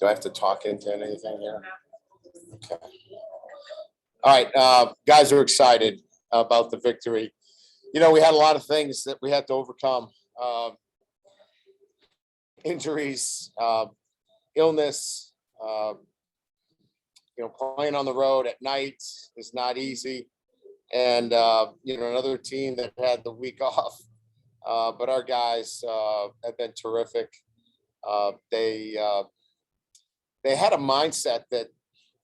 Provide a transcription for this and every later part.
Do I have to talk into anything here? Okay. All right, guys are excited about the victory. We had a lot of things that we had to overcome. Injuries, illness, playing on the road at night is not easy. And, another team that had the week off. But our guys have been terrific. They had a mindset that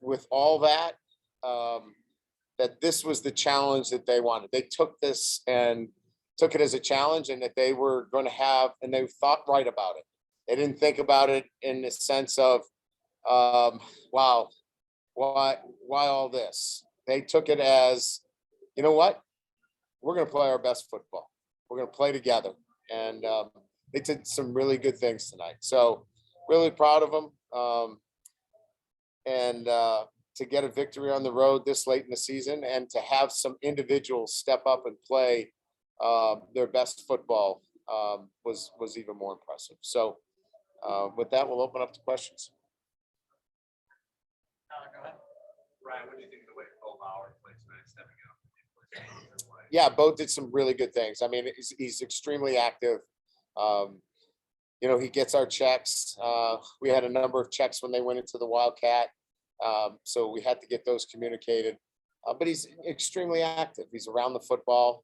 with all that, that this was the challenge that they wanted. They took this and took it as a challenge, and that they were going to have, and they thought right about it. They didn't think about it in the sense of, wow, why all this? They took it as, you know what? We're going to play our best football. We're going to play together. And they did some really good things tonight. So really proud of them. To get a victory on the road this late in the season, and to have some individuals step up and play their best football was even more impressive. So with that, we'll open up to questions. Go ahead. Ryan, what do you think of the way Bo Bauer played tonight, stepping up? Yeah, Bo did some really good things. I mean, he's extremely active. He gets our checks. We had a number of checks when they went into the Wildcat. So we had to get those communicated. But he's extremely active. He's around the football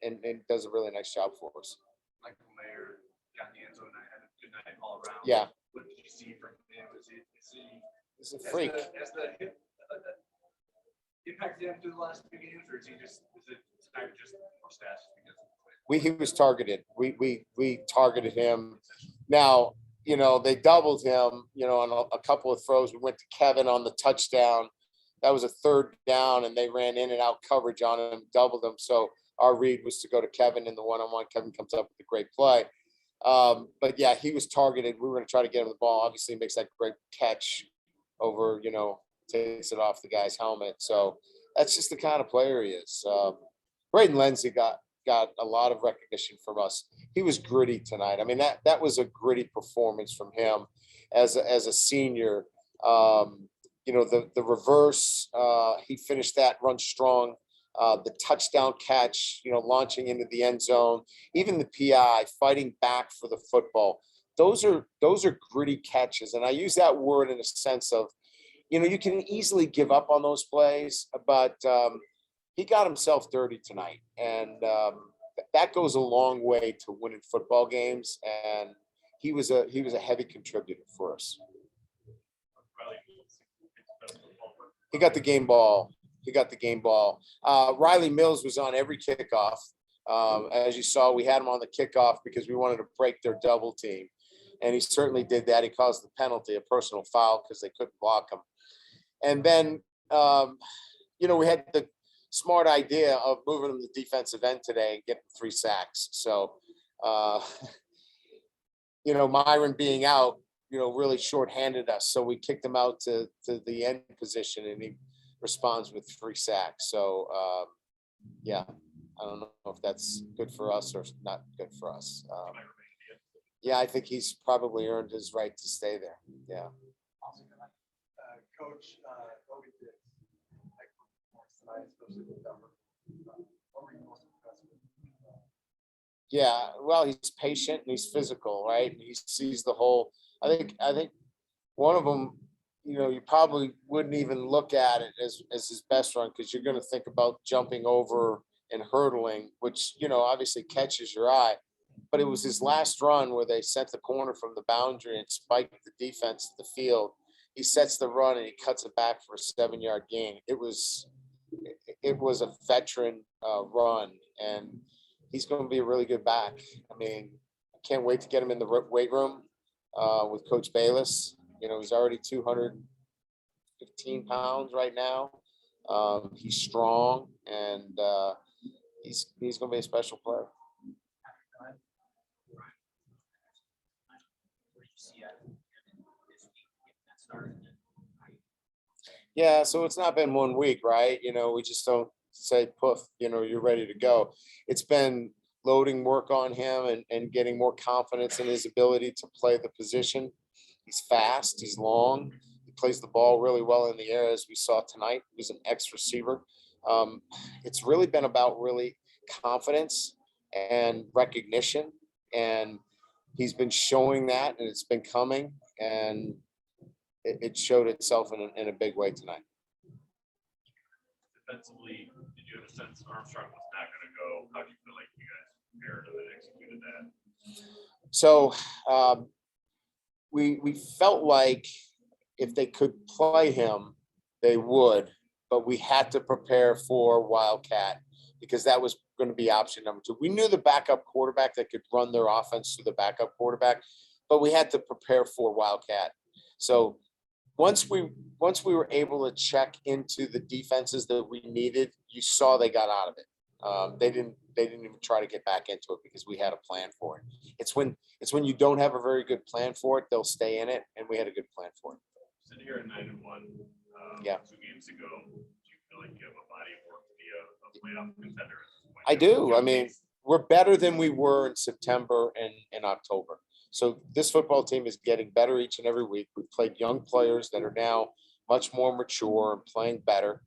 and does a really nice job for us. Michael Mayer got in the end zone and had a good night all around. Yeah. What did you see from him? He's a freak. Has the impacted him through the last few games, or is it just more stats because of he was targeted. We targeted him. Now, they doubled him, on a couple of throws. We went to Kevin on the touchdown. That was a third down, and they ran in and out coverage on him, doubled him. So our read was to go to Kevin in the one-on-one. Kevin comes up with a great play. But yeah, he was targeted. We were going to try to get him the ball. Obviously, he makes that great catch over, takes it off the guy's helmet. So that's just the kind of player he is. Braden Lindsay got a lot of recognition from us. He was gritty tonight. I mean, that was a gritty performance from him as a senior. The reverse, he finished that run strong. The touchdown catch, launching into the end zone, even the PI fighting back for the football. Those are gritty catches. And I use that word in a sense of, you can easily give up on those plays, but he got himself dirty tonight. And that goes a long way to winning football games. And he was a heavy contributor for us. He got the game ball. Riley Mills was on every kickoff. As you saw, we had him on the kickoff because we wanted to break their double team. And he certainly did that. He caused the penalty, a personal foul, because they couldn't block him. And then, we had the smart idea of moving him to defensive end today and getting 3 sacks. So, Myron being out, really shorthanded us. So we kicked him out to the end position, and he responds with 3 sacks. So, yeah, I don't know if that's good for us or not good for us. Yeah, I think he's probably earned his right to stay there. Yeah. Coach, what we did, tonight, especially with Denver. What were you most impressed with? Yeah, well, he's patient and he's physical, right? And he sees the whole. I think one of them, you probably wouldn't even look at it as his best run, because you're going to think about jumping over and hurdling, which obviously catches your eye. But it was his last run where they sent the corner from the boundary and spiked the defense to the field. He sets the run and he cuts it back for a 7-yard gain. It was a veteran run, and he's going to be a really good back. I mean, I can't wait to get him in the weight room with Coach Bayless. He's already 215 pounds right now. He's strong, and he's going to be a special player. Yeah, so it's not been 1 week, right? We just don't say poof, you're ready to go. It's been loading work on him and getting more confidence in his ability to play the position. He's fast. He's long. He plays the ball really well in the air, as we saw tonight. He's an X receiver. It's really been about really confidence and recognition, and he's been showing that, and it's been coming, and it showed itself in a big way tonight. Defensively, did you have a sense Armstrong was not going to go? How do you feel like you guys prepared and executed that? So we felt like if they could play him, they would, but we had to prepare for Wildcat because that was going to be option number 2. We knew the backup quarterback that could run their offense through the backup quarterback, but we had to prepare for Wildcat. So once we were able to check into the defenses that we needed, you saw they got out of it. They didn't even try to get back into it because we had a plan for it. It's when you don't have a very good plan for it, they'll stay in it, and we had a good plan for it. Sitting here at 9-1, yeah. 2 games ago, do you feel like you have a body of work to be a playoff contender at this point? I do. I mean, we're better than we were in September and in October. So this football team is getting better each and every week. We've played young players that are now much more mature and playing better.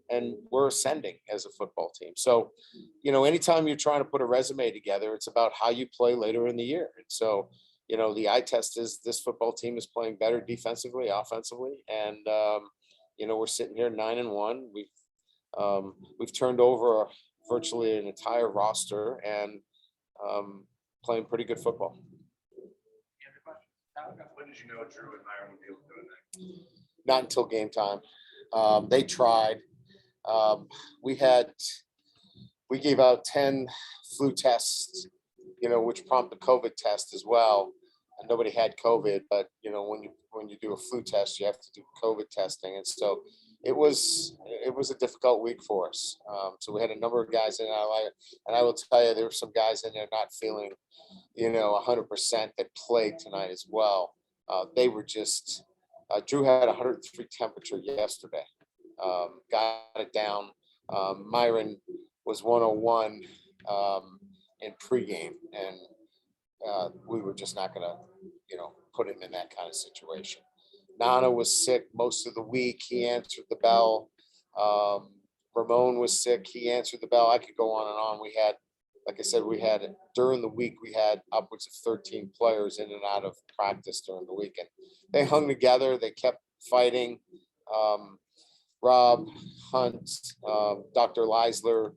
And we're ascending as a football team. So, anytime you're trying to put a resume together, it's about how you play later in the year. And so, the eye test is this football team is playing better defensively, offensively. And, we're sitting here 9-1. We've turned over virtually an entire roster and playing pretty good football. When did you know Drew and Myron would be able to do it? Not until game time. They tried. We gave out 10 flu tests, which prompted a COVID test as well. And nobody had COVID, but when you do a flu test, you have to do COVID testing. And so it was a difficult week for us. So we had a number of guys in there, and I will tell you, there were some guys in there not feeling, 100% that played tonight as well. They were just, Drew had 103 temperature yesterday. Got it down. Myron was 101 in pregame, and we were just not going to, put him in that kind of situation. Nana was sick most of the week. He answered the bell. Ramon was sick. He answered the bell. I could go on and on. We had, like I said, during the week, we had upwards of 13 players in and out of practice during the weekend. They hung together. They kept fighting. Rob Hunt, Dr. Leisler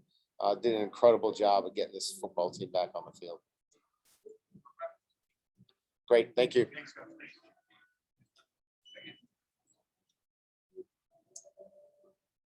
did an incredible job of getting this football team back on the field. Great. Thank you. Thanks, guys.